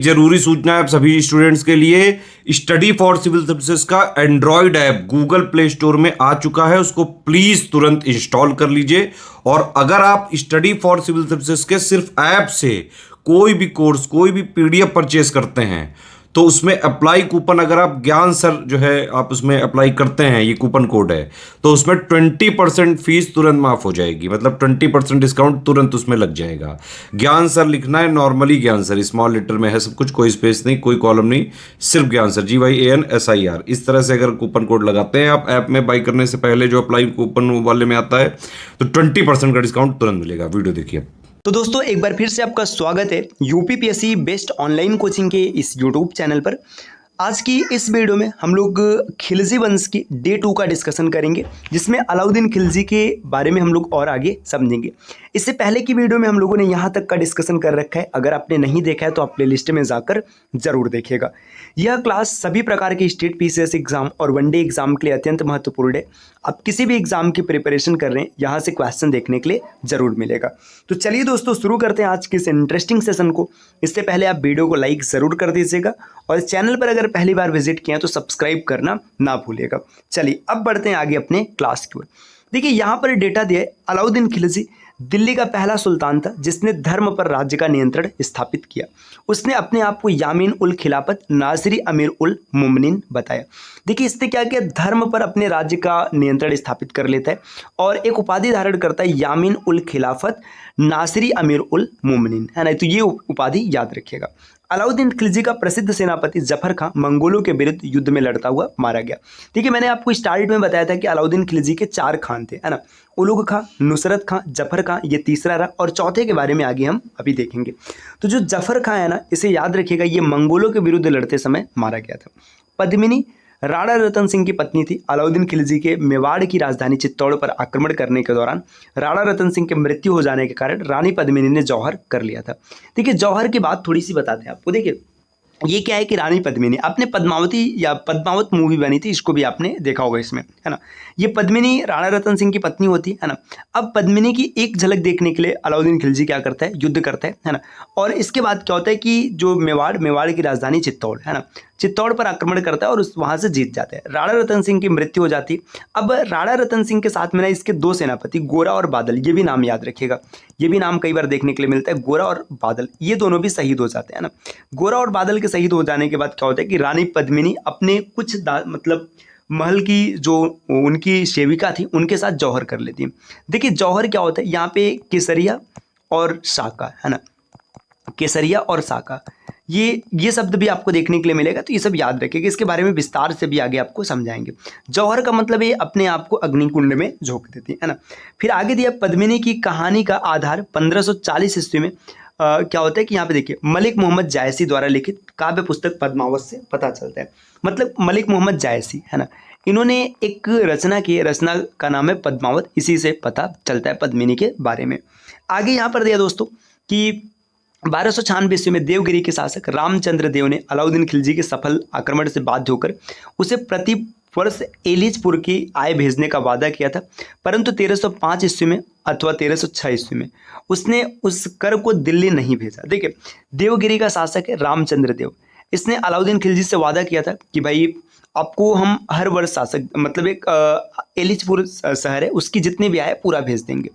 जरूरी सूचना है आप सभी स्टूडेंट्स के लिए। स्टडी फॉर सिविल सर्विसेज का Android app Google play store में आ चुका है, उसको प्लीज तुरंत इंस्टॉल कर लीजिए। और अगर आप स्टडी फॉर सिविल सर्विसेज के सिर्फ ऐप से कोई भी कोर्स, कोई भी पीडीएफ परचेस करते हैं तो उसमें अप्लाई कूपन, अगर आप ज्ञान सर जो है आप उसमें अप्लाई करते हैं, ये कूपन कोड है, तो उसमें 20% फीस तुरंत माफ हो जाएगी। मतलब 20% डिस्काउंट तुरंत उसमें लग जाएगा। ज्ञान सर लिखना है, नॉर्मली ज्ञान सर, स्मॉल लेटर में है सब कुछ, कोई स्पेस नहीं, कोई कॉलम नहीं, सिर्फ ज्ञान सर, GYANSIR। इस तरह से अगर कूपन कोड लगाते हैं आप ऐप में बाई करने से पहले, जो अप्लाई कूपन वाले में आता है, तो 20% का डिस्काउंट तुरंत मिलेगा। वीडियो देखिए। तो दोस्तों एक बार फिर से आपका स्वागत है यूपीपीएससी बेस्ट ऑनलाइन कोचिंग के इस यूट्यूब चैनल पर। आज की इस वीडियो में हम लोग खिलजी वंश की डे 2 का डिस्कशन करेंगे, जिसमें अलाउद्दीन खिलजी के बारे में हम लोग और आगे समझेंगे। इससे पहले की वीडियो में हम लोगों ने यहाँ तक का डिस्कशन कर रखा है, अगर आपने नहीं देखा है तो आप प्लेलिस्ट में जाकर जरूर देखिएगा। यह क्लास सभी प्रकार के स्टेट पीसीएस एग्जाम और वनडे एग्जाम के लिए अत्यंत महत्वपूर्ण है। आप किसी भी एग्जाम की प्रिपरेशन कर रहे हैं, यहाँ से क्वेश्चन देखने के लिए जरूर मिलेगा। तो चलिए दोस्तों शुरू करते हैं आज के इस इंटरेस्टिंग सेशन को। इससे पहले आप वीडियो को लाइक ज़रूर कर दीजिएगा और इस चैनल पर अगर पहली बार विजिट किया तो सब्सक्राइब करना ना भूलिएगा। चलिए अब बढ़ते हैं आगे अपने क्लास की ओर। देखिए यहाँ पर डेटा दिया है, अलाउद्दीन खिलजी दिल्ली का पहला सुल्तान था जिसने धर्म पर राज्य का नियंत्रण स्थापित किया। उसने अपने आप को यामीन उल खिलाफत नासिरी अमीर उल मुमनिन बताया। देखिए इसने क्या किया, धर्म पर अपने राज्य का नियंत्रण स्थापित कर लेता है और एक उपाधि धारण करता है, यामीन उल खिलाफत नासिरी अमीर उल मुमनिन, है ना। तो ये उपाधि याद रखिएगा। अलाउद्दीन खिलजी का प्रसिद्ध सेनापति जफर खां मंगोलों के विरुद्ध युद्ध में लड़ता हुआ मारा गया। देखिए मैंने आपको स्टार्ट में बताया था कि अलाउद्दीन खिलजी के 4 खान थे, है ना। उलुग खां, नुसरत खां, जफर खां, ये तीसरा रहा, और चौथे के बारे में आगे हम अभी देखेंगे। तो जो जफर खां है ना, इसे याद रखिएगा, ये मंगोलों के विरुद्ध लड़ते समय मारा गया था। पद्मिनी राणा रतन सिंह की पत्नी थी। अलाउद्दीन खिलजी के मेवाड़ की राजधानी चित्तौड़ पर आक्रमण करने के दौरान राणा रतन सिंह के मृत्यु हो जाने के कारण रानी पद्मिनी ने जौहर कर लिया था। देखिए जौहर की बात थोड़ी सी बताते हैं आपको। देखिए ये क्या है कि रानी पद्मिनी, आपने पद्मावती या पद्मावत मूवी बनी थी, इसको भी आपने देखा होगा इसमें, है ना। ये पद्मिनी राणा रतन सिंह की पत्नी होती है ना। अब पद्मिनी की एक झलक देखने के लिए अलाउद्दीन खिलजी क्या करता है, युद्ध करता है ना। और इसके बाद क्या होता है कि जो मेवाड़ की राजधानी चित्तौड़ है ना, चित्तौड़ पर आक्रमण करता है और वहां से जीत जाता है। राणा रतन सिंह की मृत्यु हो जाती है। अब राणा रतन सिंह के साथ में ना इसके 2 सेनापति गोरा और बादल, ये भी नाम याद रखिएगा, ये भी नाम कई बार देखने के लिए मिलता है, गोरा और बादल, ये दोनों भी शहीद हो जाते हैं ना। गोरा और बादल के शहीद हो जाने के बाद क्या होता है कि रानी पद्मिनी अपने कुछ मतलब महल की जो उनकी सेविका थी उनके साथ जौहर कर लेती है। देखिए जौहर क्या होता है, यहाँ पे केसरिया और साका, है ना, केसरिया और साका, ये शब्द भी आपको देखने के लिए मिलेगा। तो ये सब याद रखिएगा, इसके बारे में विस्तार से भी आगे आपको समझाएंगे। जौहर का मतलब ये अपने आप को अग्निकुंड में झोंक देती है ना। फिर आगे दिया पद्मिनी की कहानी का आधार 1540 ईस्वी में क्या होता है कि यहाँ पे देखिए मलिक मोहम्मद जायसी द्वारा लिखित काव्य पुस्तक पद्मावत से पता चलता है। मतलब मलिक मोहम्मद जायसी, है ना, इन्होंने एक रचना की, रचना का नाम है पद्मावत, इसी से पता चलता है पद्मिनी के बारे में। आगे यहाँ पर दिया दोस्तों कि 1296 ईस्वी में देवगिरी के शासक रामचंद्र देव ने अलाउद्दीन खिलजी के सफल आक्रमण से बाध्य होकर उसे प्रति वर्ष एलिचपुर की आय भेजने का वादा किया था, परंतु 1305 ईस्वी में अथवा 1306 ईस्वी में उसने उस कर को दिल्ली नहीं भेजा। देखिए देवगिरी का शासक है रामचंद्र देव, इसने अलाउद्दीन खिलजी से वादा किया था कि भाई आपको हम हर वर्ष शासक, मतलब एक एलिचपुर शहर है, उसकी जितनी भी आय पूरा भेज देंगे।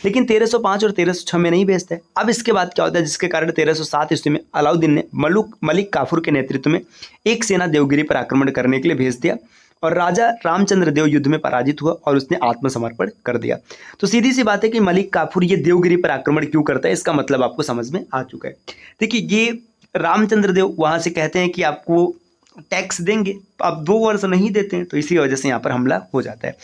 लेकिन 1305 और 1306 में नहीं भेजते। अब इसके बाद क्या होता है, जिसके कारण 1307 ईस्वी में अलाउद्दीन ने मलिक काफूर के नेतृत्व में एक सेना देवगिरी पर आक्रमण करने के लिए भेज दिया और राजा रामचंद्र देव युद्ध में पराजित हुआ और उसने आत्मसमर्पण कर दिया। तो सीधी सी बात है कि मलिक काफूर ये देवगिरी पर आक्रमण क्यों करता है, इसका मतलब आपको समझ में आ चुका है। देखिए ये रामचंद्र देव वहां से कहते हैं कि आपको टैक्स देंगे, तो आप 2 वर्ष नहीं देते हैं, तो इसी वजह से यहाँ पर हमला हो जाता है।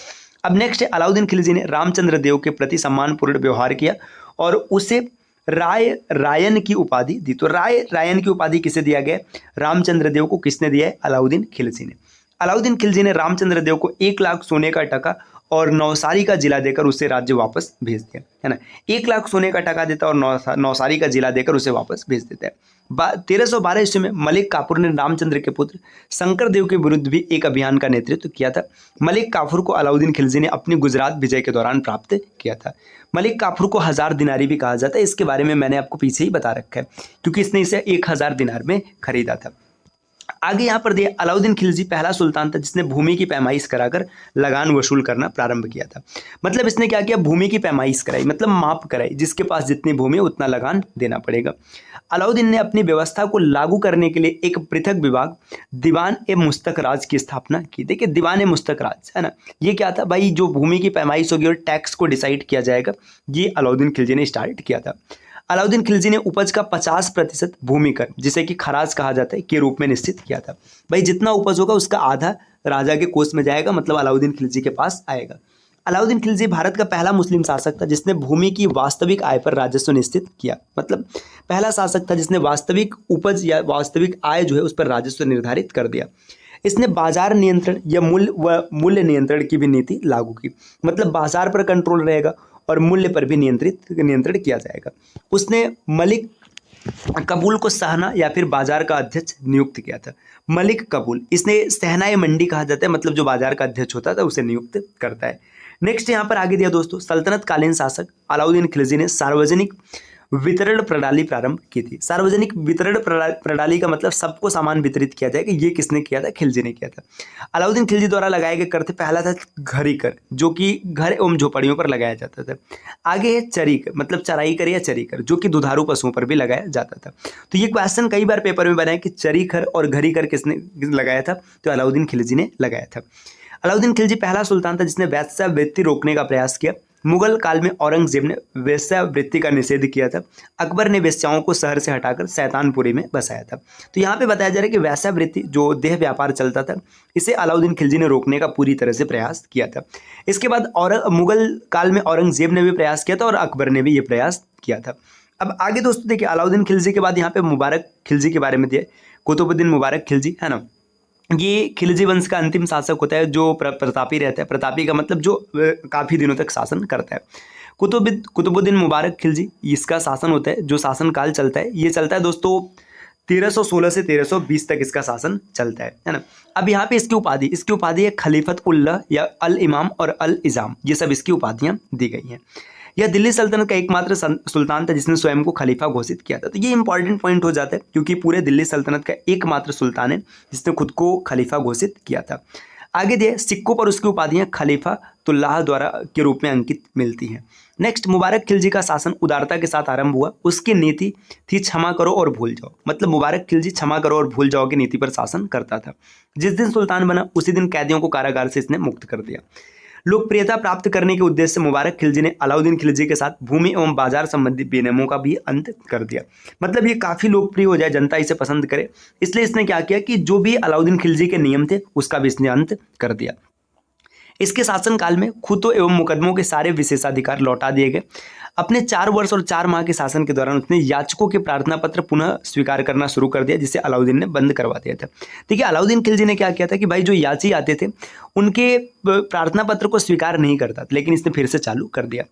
अब नेक्स्ट है अलाउद्दीन खिलजी ने रामचंद्र देव के प्रति सम्मानपूर्ण व्यवहार किया और उसे रायन की उपाधि दी। तो रायन की उपाधि किसे दिया गया, रामचंद्र देव को किसने दिया है, अलाउद्दीन खिलजी ने। अलाउद्दीन खिलजी ने रामचंद्र देव को 1 लाख सोने का टका और नौसारी का जिला देकर उसे राज्य वापस भेज दिया, है ना। 1 लाख सोने का टका देता और नौसारी का जिला देकर उसे वापस भेज देता है। 1312 ईस्वी में मलिक काफूर ने रामचंद्र के पुत्र शंकर देव के विरुद्ध भी एक अभियान का नेतृत्व किया था। मलिक काफूर को अलाउद्दीन खिलजी ने अपनी गुजरात विजय के दौरान प्राप्त किया था। मलिक काफूर को 1000 दिनारी भी कहा जाता है। इसके बारे में मैंने आपको पीछे ही बता रखा है, क्योंकि इसने इसे 1000 दिनार में खरीदा था। आगे यहाँ पर दिया, अलाउद्दीन खिलजी पहला सुल्तान था जिसने भूमि की पैमाइश कराकर लगान वसूल करना प्रारंभ किया था। मतलब इसने क्या किया, भूमि की पैमाइश कराई, मतलब माप कराई, जिसके पास जितनी भूमि है उतना लगान देना पड़ेगा। अलाउद्दीन ने अपनी व्यवस्था को लागू करने के लिए एक पृथक विभाग दीवान ए मुस्तक राज की स्थापना की। देखिए दीवान ए मुस्तक राज है ना, ये क्या था भाई, जो भूमि की पैमाइश होगी और टैक्स को डिसाइड किया जाएगा, ये अलाउद्दीन खिलजी ने स्टार्ट किया था। अलाउद्दीन खिलजी ने उपज का 50% भूमि कर, जिसे कि खराज कहा जाता है, के रूप में निश्चित किया था। भाई जितना उपज होगा उसका आधा राजा के कोष में जाएगा, मतलब अलाउद्दीन खिलजी के पास आएगा। अलाउद्दीन खिलजी भारत का पहला मुस्लिम शासक था जिसने भूमि की वास्तविक आय पर राजस्व निश्चित किया। मतलब पहला शासक था जिसने वास्तविक उपज या वास्तविक आय जो है उस पर राजस्व निर्धारित कर दिया। इसने बाजार नियंत्रण या मूल्य नियंत्रण की भी नीति लागू की। मतलब बाजार पर कंट्रोल रहेगा और मूल्य पर भी नियंत्रण किया जाएगा। उसने मलिक कबूल को सहना या फिर बाजार का अध्यक्ष नियुक्त किया था। मलिक कबूल, इसने सहनाए मंडी कहा जाता है, मतलब जो बाजार का अध्यक्ष होता था उसे नियुक्त करता है। नेक्स्ट यहाँ पर आगे दिया दोस्तों, सल्तनत कालीन शासक अलाउद्दीन खिलजी ने सार्वजनिक वितरण प्रणाली प्रारंभ की थी। सार्वजनिक वितरण प्रणाली का मतलब सबको सामान वितरित किया जाएगा। ये किसने किया था, खिलजी ने किया था। अलाउद्दीन खिलजी द्वारा लगाए गए कर थे, पहला था घरी कर, जो कि घर एवं झोपड़ियों पर लगाया जाता था। आगे है चरी कर, मतलब चराई कर या चरी कर, जो कि दुधारू पशुओं पर भी लगाया जाता था। तो ये क्वेश्चन कई बार पेपर में बना है कि चरी कर और घरी कर किसने लगाया था, तो अलाउद्दीन खिलजी ने लगाया था। अलाउद्दीन खिलजी पहला सुल्तान था जिसने वेश्यावृत्ति रोकने का प्रयास किया। मुगल काल में औरंगजेब ने वेश्यावृत्ति का निषेध किया था। अकबर ने वेश्याओं को शहर से हटाकर शैतानपुरी में बसाया था। तो यहाँ पे बताया जा रहा है कि वेश्यावृत्ति जो देह व्यापार चलता था, इसे अलाउद्दीन खिलजी ने रोकने का पूरी तरह से प्रयास किया था। इसके बाद मुगल काल में औरंगजेब ने भी प्रयास किया था और अकबर ने भी ये प्रयास किया था। अब आगे दोस्तों देखिए, अलाउद्दीन खिलजी के बाद यहाँ पे मुबारक खिलजी के बारे में दिया, कुतुबुद्दीन मुबारक खिलजी है ना। ये खिलजी वंश का अंतिम शासक होता है जो प्रतापी रहता है। प्रतापी का मतलब जो काफ़ी दिनों तक शासन करता है। कुतुबुद्दीन मुबारक खिलजी, इसका शासन होता है, जो शासन काल चलता है, ये चलता है दोस्तों 1316 से 1320 तक इसका शासन चलता है ना। अब यहाँ पे इसकी उपाधि है खलीफत उल्लाह या अल इमाम और अल इज़ाम, ये सब इसकी उपाधियाँ दी गई हैं। यह दिल्ली सल्तनत का एकमात्र सुल्तान था जिसने स्वयं को खलीफा घोषित किया था। तो ये इंपॉर्टेंट पॉइंट हो जाता है, क्योंकि पूरे दिल्ली सल्तनत का एकमात्र सुल्तान है जिसने खुद को खलीफा घोषित किया था। आगे दिए, सिक्कों पर उसकी उपाधियां खलीफातुल्लाह द्वारा के रूप में अंकित मिलती हैं। नेक्स्ट, मुबारक खिलजी का शासन उदारता के साथ आरंभ हुआ। उसकी नीति थी क्षमा करो और भूल जाओ। मतलब मुबारक खिलजी क्षमा करो और भूल जाओ की नीति पर शासन करता था। जिस दिन सुल्तान बना उसी दिन कैदियों को कारागार से इसने मुक्त कर दिया। लोकप्रियता प्राप्त करने के उद्देश्य से मुबारक खिलजी ने अलाउद्दीन खिलजी के साथ भूमि एवं बाजार संबंधी विनियमों का भी अंत कर दिया। मतलब ये काफ़ी लोकप्रिय हो जाए, जनता इसे पसंद करे, इसलिए इसने क्या किया कि जो भी अलाउद्दीन खिलजी के नियम थे उसका भी इसने अंत कर दिया। इसके शासनकाल में खुतों एवं मुकदमों के सारे विशेषाधिकार लौटा दिए गए। अपने 4 वर्ष और 4 माह के शासन के दौरान उसने याचकों के प्रार्थना पत्र पुनः स्वीकार करना शुरू कर दिया, जिसे अलाउद्दीन ने बंद करवा दिया था। देखिए अलाउद्दीन खिलजी ने क्या किया था कि भाई जो याची आते थे उनके प्रार्थना पत्र को स्वीकार नहीं करता था, लेकिन इसने फिर से चालू कर दिया।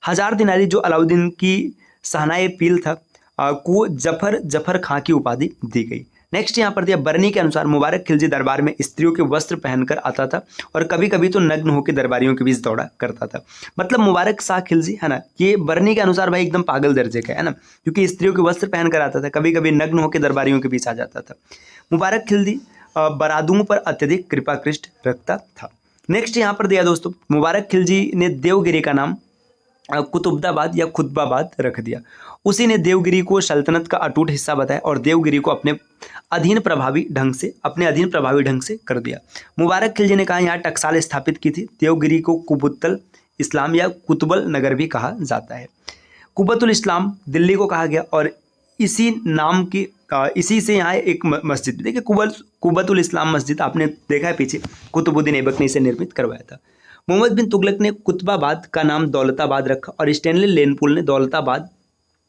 1000 दिनारी जो अलाउद्दीन की सहनाए पील था को जफर खां की उपाधि दी गई। नेक्स्ट यहाँ पर दिया, बरनी के अनुसार मुबारक खिलजी दरबार में स्त्रियों के वस्त्र पहनकर आता था और कभी कभी तो नग्न होकर दरबारियों के बीच दौड़ा करता था। मतलब मुबारक शाह खिलजी है ना, ये बरनी के अनुसार भाई एकदम पागल दर्जे का है ना, क्योंकि स्त्रियों के वस्त्र पहनकर आता था, कभी कभी नग्न होकर दरबारियों के बीच आ जाता था। मुबारक खिलजी बरादुओं पर अत्यधिक कृपा कृष्ट रखता था। नेक्स्ट यहाँ पर दिया दोस्तों, मुबारक खिलजी ने देवगिरी का नाम कुतुबदाबाद या खुतबाबाद रख दिया। उसी ने देवगिरी को सल्तनत का अटूट हिस्सा बताया और देवगिरी को अपने अधीन प्रभावी ढंग से कर दिया। मुबारक खिलजी ने कहा यहाँ टकसाल स्थापित की थी। देवगिरी को कुबुतुल इस्लाम या कुतुबल नगर भी कहा जाता है। कुबतुल इस्लाम दिल्ली को कहा गया और इसी नाम की इसी से यहाँ एक मस्जिद, देखिए कुबतुल इस्लाम मस्जिद आपने देखा है पीछे, कुतुबुद्दीन ऐबक ने इसे निर्मित करवाया था। मोहम्मद बिन तुगलक ने कुतबाबाद का नाम दौलताबाद रखा और स्टैनली लेनपुल ने दौलताबाद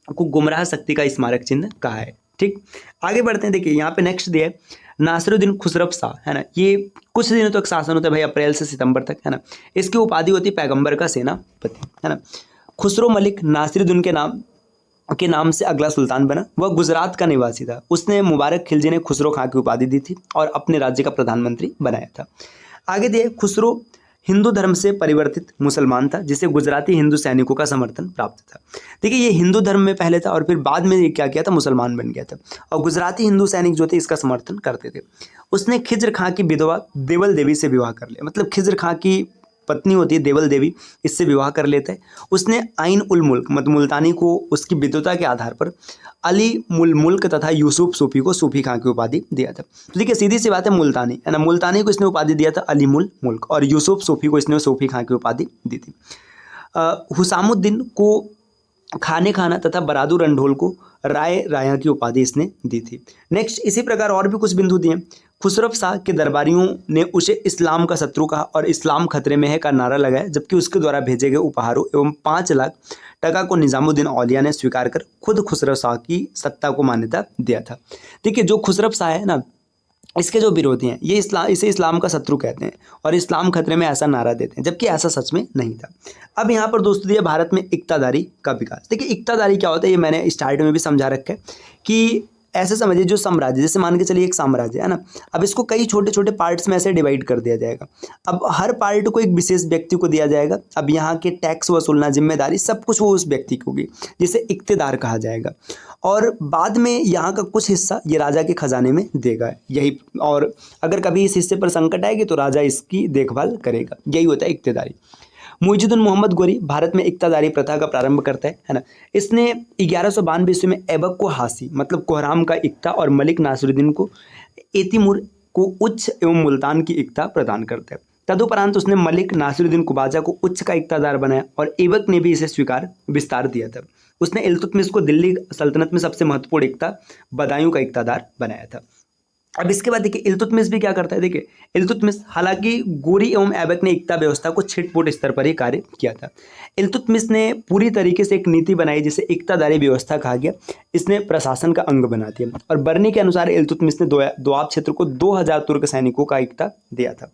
को गुमराह शक्ति का स्मारक चिन्ह कहा है। ठीक, आगे बढ़ते हैं। देखिए यहाँ पे नेक्स्ट दिया है नासिरुद्दीन खुसरव शाह है ना, ये कुछ दिनों तक शासन होता है भाई, अप्रैल से सितंबर तक है ना। इसकी उपाधि होती है पैगंबर का सेनापति है ना। खुसरो मलिक नासिरुद्दीन के नाम के नाम से अगला सुल्तान बना। वह गुजरात का निवासी था। उसने मुबारक खिलजी ने खुसरो खां की उपाधि दी थी और अपने राज्य का प्रधानमंत्री बनाया था। आगे दिए, खुसरो हिंदू धर्म से परिवर्तित मुसलमान था जिसे गुजराती हिंदू सैनिकों का समर्थन प्राप्त था। देखिए, ये हिंदू धर्म में पहले था और फिर बाद में ये क्या किया था, मुसलमान बन गया था और गुजराती हिंदू सैनिक जो थे इसका समर्थन करते थे। उसने खिज्र खां की विधवा देवल देवी से विवाह कर लिया, मतलब खिज्र खां की पत्नी होती है देवल देवी, इससे विवाह कर लेता है। उसने आइन उल मुल्क मतलब मुल्तानी को उसकी विद्वता के आधार पर अली मुल मुल्क तथा यूसुफ सूफी को सूफी खां की उपाधि दिया था। तो देखिए, सीधी सी बात है, मुल्तानी है ना, मुल्तानी को इसने उपाधि दिया था अली मुल मुल्क और यूसुफ सूफी को इसने सूफी खां की उपाधि दी थी। हुसामुद्दीन को खाने खाना तथा बरादुर रंढोल को राय राया की उपाधि इसने दी थी। नेक्स्ट, इसी प्रकार और भी कुछ बिंदु दिए। खुसरो शाह के दरबारियों ने उसे इस्लाम का शत्रु कहा और इस्लाम खतरे में है का नारा लगाया, जबकि उसके द्वारा भेजे गए उपहारों एवं 5 लाख टका को निजामुद्दीन औलिया ने स्वीकार कर खुद खुसरो शाह की सत्ता को मान्यता दिया था। देखिए, जो खुसरो शाह है ना, इसके जो विरोधी हैं ये इसे इस्लाम का शत्रु कहते हैं और इस्लाम खतरे में ऐसा नारा देते हैं, जबकि ऐसा सच में नहीं था। अब यहाँ पर दोस्तों दिया भारत में इक्तादारी का विकास। देखिए, इक्तादारी क्या होता है ये मैंने स्टार्ट में भी समझा रखा है कि ऐसे समझिए, जो साम्राज्य, जैसे मान के चलिए एक साम्राज्य है ना, अब इसको कई छोटे छोटे पार्ट्स में ऐसे डिवाइड कर दिया जाएगा। अब हर पार्ट को एक विशेष व्यक्ति को दिया जाएगा। अब यहाँ के टैक्स वसूलना, जिम्मेदारी, सब कुछ वो उस व्यक्ति की होगी, जिसे इक्तेदार कहा जाएगा। और बाद में यहाँ का कुछ हिस्सा ये राजा के खजाने में देगा यही, और अगर कभी इस हिस्से पर संकट आएगी तो राजा इसकी देखभाल करेगा। यही होता है इक्तेदारी। मुइजुद्दीन मोहम्मद गोरी भारत में इक्तादारी प्रथा का प्रारंभ करता है ना। इसने 1192 ईस्वी में ऐबक को हासी मतलब कोहराम का इक्ता और मलिक नासिरुद्दीन को एतिमुर को उच्च एवं मुल्तान की इक्ता प्रदान करता है। तदुपरांत उसने मलिक नासिरुद्दीन कुबाजा को उच्च का इक्तादार बनाया और ऐबक ने भी इसे विस्तार दिया था। उसने इल्तुतमिश को दिल्ली सल्तनत में सबसे महत्वपूर्ण इक्ता बदायूं का इक्तादार बनाया था। अब इसके बाद देखिए, इल्तुतमिश भी क्या करता है। देखिए, इल्तुतमिश, हालांकि गोरी एवं ऐबक ने इक्ता व्यवस्था को छिटपुट स्तर पर ही कार्य किया था। इल्तुतमिश ने पूरी तरीके से एक नीति बनाई जिसे इक्तादारी व्यवस्था कहा गया। इसने प्रशासन का अंग बना दिया और बरनी के अनुसार इल्तुतमिश ने दोआब क्षेत्र को 2000 तुर्क सैनिकों का इक्ता दिया था।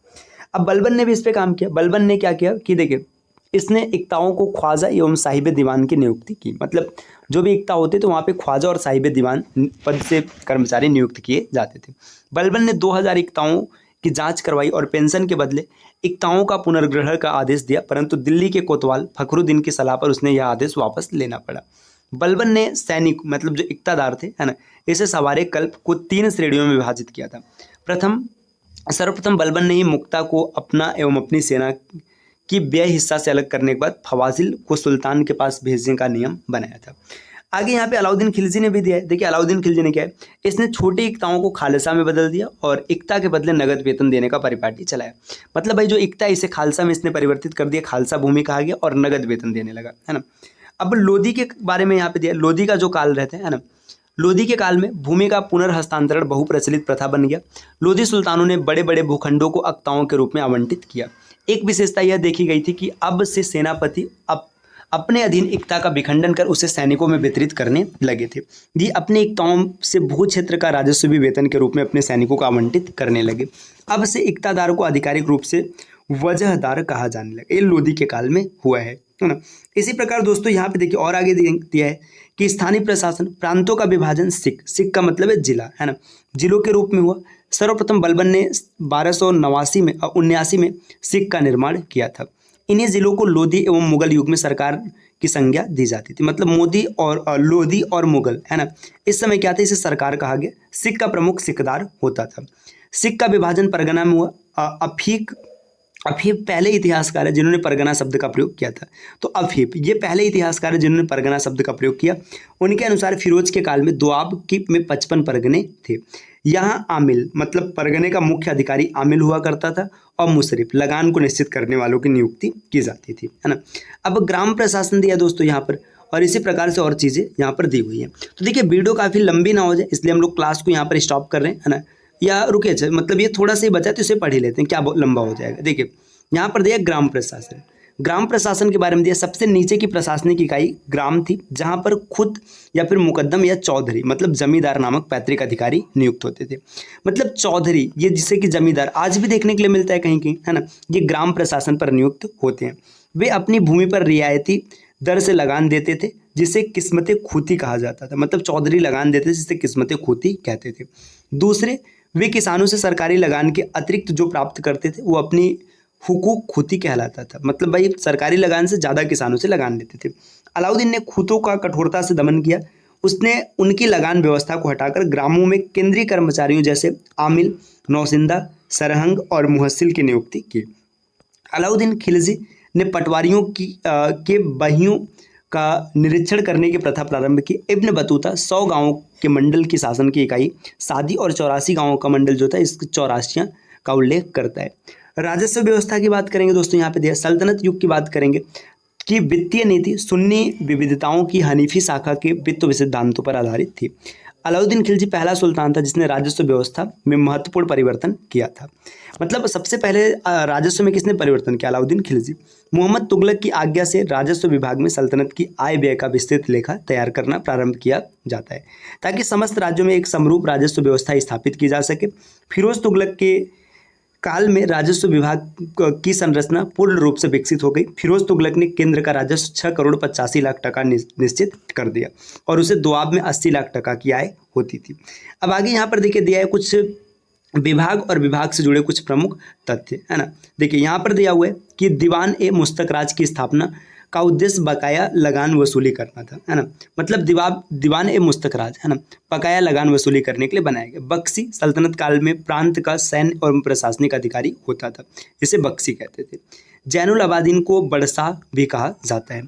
अब बलबन ने भी इस पर काम किया। बलबन ने क्या किया कि देखिए, इसने इक्ताओं को ख्वाजा एवं साहिब दीवान की नियुक्ति की, मतलब जो भी इक्ता होते तो वहाँ पे ख्वाजा और साहिब दीवान पद से कर्मचारी नियुक्त किए जाते थे। बलबन ने 2000 इक्ताओं की जांच करवाई और पेंशन के बदले इक्ताओं का पुनर्ग्रहण का आदेश दिया, परंतु दिल्ली के कोतवाल फखरुद्दीन की सलाह पर उसने यह आदेश वापस लेना पड़ा। बलबन ने सैनिक मतलब जो इक्तादार थे है ना, इसे सवारे कल्प को 3 श्रेणियों में विभाजित किया था। सर्वप्रथम बलबन ने ही मुक्ता को अपना एवं अपनी सेना कि व्यय हिस्सा से अलग करने के बाद फवाजिल को सुल्तान के पास भेजने का नियम बनाया था। आगे यहाँ पे अलाउद्दीन खिलजी ने भी दिया है। देखिए, अलाउद्दीन खिलजी ने क्या है, इसने छोटी इक्ताओं को खालसा में बदल दिया और इक्ता के बदले नगद वेतन देने का परिपाटी चलाया। मतलब भाई, जो इक्ता है इसे खालसा में इसने परिवर्तित कर दिया, खालसा भूमि कहा गया और नगद वेतन देने लगा, है ना। अब लोधी के बारे में यहाँ पे दिया। लोधी का जो काल रहता है ना, लोधी के काल में भूमि का पुनर्हस्तांतरण बहुप्रचलित प्रथा बन गया। लोधी सुल्तानों ने बड़े बड़े भूखंडों को अक्ताओं के रूप में आवंटित किया। एक विशेषता यह देखी गई थी कि अब से सेनापति अपने अधीन इक्ता का विखंडन कर उसे सैनिकों में वितरित करने लगे थे। ये अपने इक्ताओं से भू क्षेत्र का राजस्व भी वेतन के रूप में अपने सैनिकों को आवंटित करने लगे। अब से इक्तादार को आधिकारिक रूप से वजहदार कहा जाने लगा। ये लोधी के काल में हुआ है ना। इसी प्रकार दोस्तों यहाँ पे देखिए और आगे दिया है कि स्थानीय प्रशासन, प्रांतों का विभाजन, सिख का मतलब है जिला, है ना, जिलों के रूप में हुआ। सर्वप्रथम बलबन ने 1279 में सिख का निर्माण किया था। इन्हीं जिलों को लोधी एवं मुगल युग में सरकार की संज्ञा दी जाती थी। मतलब मोदी और लोधी और मुगल, है ना, इस समय क्या था, इसे सरकार कहा गया। सिख का प्रमुख सिकदार होता था। सिख का विभाजन परगना में हुआ। अफीफ पहले इतिहासकार है जिन्होंने परगना शब्द का प्रयोग किया था। तो अफीफ ये पहले इतिहासकार है जिन्होंने परगना शब्द का प्रयोग किया। उनके अनुसार फिरोज के काल में दोआब में 55 परगने थे। यहाँ आमिल मतलब परगने का मुख्य अधिकारी आमिल हुआ करता था और मुशरिफ लगान को निश्चित करने वालों की नियुक्ति की जाती थी, है ना। अब ग्राम प्रशासन दिया दोस्तों यहाँ पर, और इसी प्रकार से और चीज़ें यहाँ पर दी हुई हैं। तो देखिए, वीडियो काफ़ी लंबी ना हो जाए इसलिए हम लोग क्लास को यहाँ पर स्टॉप कर रहे हैं, है ना, या रुके, मतलब ये थोड़ा सा ही बचा तो इसे पढ़ ही लेते हैं, क्या लंबा हो जाएगा। देखिए, यहाँ पर दिया ग्राम प्रशासन। ग्राम प्रशासन के बारे में दिया, सबसे नीचे की प्रशासनिक इकाई ग्राम थी, जहाँ पर खुद या फिर मुकद्दम या चौधरी मतलब जमींदार नामक पैतृक अधिकारी नियुक्त होते थे। मतलब चौधरी ये जिसे कि जमींदार आज भी देखने के लिए मिलता है कहीं कहीं, है ना, ये ग्राम प्रशासन पर नियुक्त होते हैं। वे अपनी भूमि पर रियायती दर से लगान देते थे जिसे किस्मत खूती कहा जाता था, मतलब चौधरी लगान देते थे जिसे किस्मत खूती कहते थे। दूसरे, वे किसानों से सरकारी लगान के अतिरिक्त जो प्राप्त करते थे वो अपनी हुकूक खूती कहलाता था, मतलब भाई सरकारी लगान से ज़्यादा किसानों से लगान लेते थे। अलाउद्दीन ने खूतों का कठोरता से दमन किया। उसने उनकी लगान व्यवस्था को हटाकर ग्रामों में केंद्रीय कर्मचारियों जैसे आमिल, नौसिंदा, सरहंग और मुहस्सिल की नियुक्ति की। अलाउद्दीन खिलजी ने पटवारियों के बहियों का निरीक्षण करने की प्रथा प्रारंभ की। इब्न बतूता 100 गांवों के मंडल की शासन की इकाई सादी और 84 गांवों का मंडल जो था इसके 84 का उल्लेख करता है। राजस्व व्यवस्था की बात करेंगे दोस्तों, यहाँ पे दिया सल्तनत युग की बात करेंगे कि वित्तीय नीति सुन्नी विविधताओं की हनीफी शाखा के वित्त सिद्धांतों पर आधारित थी। अलाउद्दीन खिलजी पहला सुल्तान था जिसने राजस्व व्यवस्था में महत्वपूर्ण परिवर्तन किया था। मतलब सबसे पहले राजस्व में किसने परिवर्तन किया? अलाउद्दीन खिलजी। मोहम्मद तुगलक की आज्ञा से राजस्व विभाग में सल्तनत की आय व्यय का विस्तृत लेखा तैयार करना प्रारंभ किया जाता है ताकि समस्त राज्यों में एक समरूप राजस्व व्यवस्था स्थापित की जा सके। फिरोज तुगलक के काल में राजस्व विभाग की संरचना पूर्ण रूप से विकसित हो गई। फिरोज तुगलक ने केंद्र का राजस्व 6,85,00,000 टका निश्चित कर दिया और उसे दुआब में 80 लाख टका की आय होती थी। अब आगे यहाँ पर देखिए दिया है कुछ विभाग और विभाग से जुड़े कुछ प्रमुख तथ्य, है ना। देखिए यहाँ पर दिया हुआ है कि दीवान ए मुस्तकराज की स्थापना का उद्देश्य बकाया लगान वसूली करना था, है ना। मतलब दीवान ए मुस्तकराज, है ना, बकाया लगान वसूली करने के लिए बनाया गया। बख्शी सल्तनत काल में प्रांत का सैन्य और प्रशासनिक अधिकारी होता था, इसे बख्शी कहते थे। जैनुल अबादीन को बड़शाह भी कहा जाता है।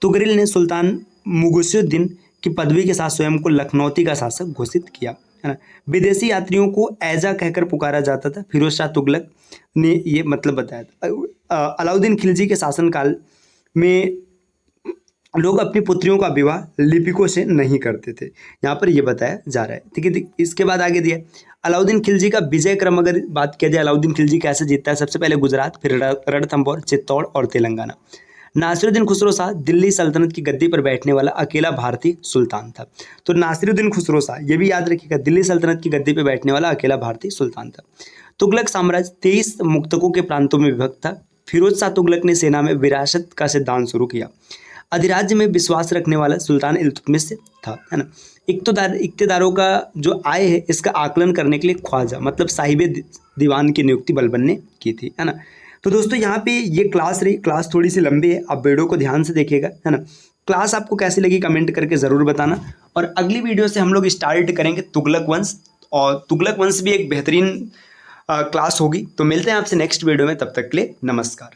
तुगरिल ने सुल्तान मुगुसुद्दीन की पदवी के साथ स्वयं को लखनौती का शासक घोषित किया, है ना। विदेशी यात्रियों को ऐजा कहकर पुकारा जाता था। फिरोज शाह तुगलक ने ये मतलब बताया था। अलाउद्दीन खिलजी के शासनकाल में लोग अपनी पुत्रियों का विवाह लिपिकों से नहीं करते थे, यहाँ पर ये बताया जा रहा है। ठीक है, इसके बाद आगे दिया अलाउद्दीन खिलजी का विजय क्रम अगर बात किया जाए, अलाउद्दीन खिलजी कैसे जीतता है? सबसे पहले गुजरात, फिर रणथंभौर, चित्तौड़ और तेलंगाना। नासिरुद्दीन खुसरो शाह दिल्ली सल्तनत की गद्दी पर बैठने वाला अकेला भारतीय सुल्तान था। तो नासिरुद्दीन खुसरो शाह, ये भी याद रखिएगा, दिल्ली सल्तनत की गद्दी पर बैठने वाला अकेला भारतीय सुल्तान था। तुगलक साम्राज्य 23 मुक्तकों के प्रांतों में विभक्त था। फिरोज शाह तुगलक ने सेना में विरासत का सिद्धांत शुरू किया। अधिराज्य में विश्वास रखने वाला सुल्तान इल्तुतमिश था, है ना। इक्तदारों का जो आय है इसका आकलन करने के लिए ख्वाजा मतलब साहिब दीवान की नियुक्ति बलबन ने की थी, है ना। तो दोस्तों यहाँ पे ये क्लास रही, क्लास थोड़ी सी लंबी है, आप वीडियो को ध्यान से देखिएगा, है ना। क्लास आपको कैसी लगी कमेंट करके ज़रूर बताना। और अगली वीडियो से हम लोग स्टार्ट करेंगे तुगलक वंश, और तुगलक वंश भी एक बेहतरीन क्लास होगी। तो मिलते हैं आपसे नेक्स्ट वीडियो में, तब तक के लिए नमस्कार।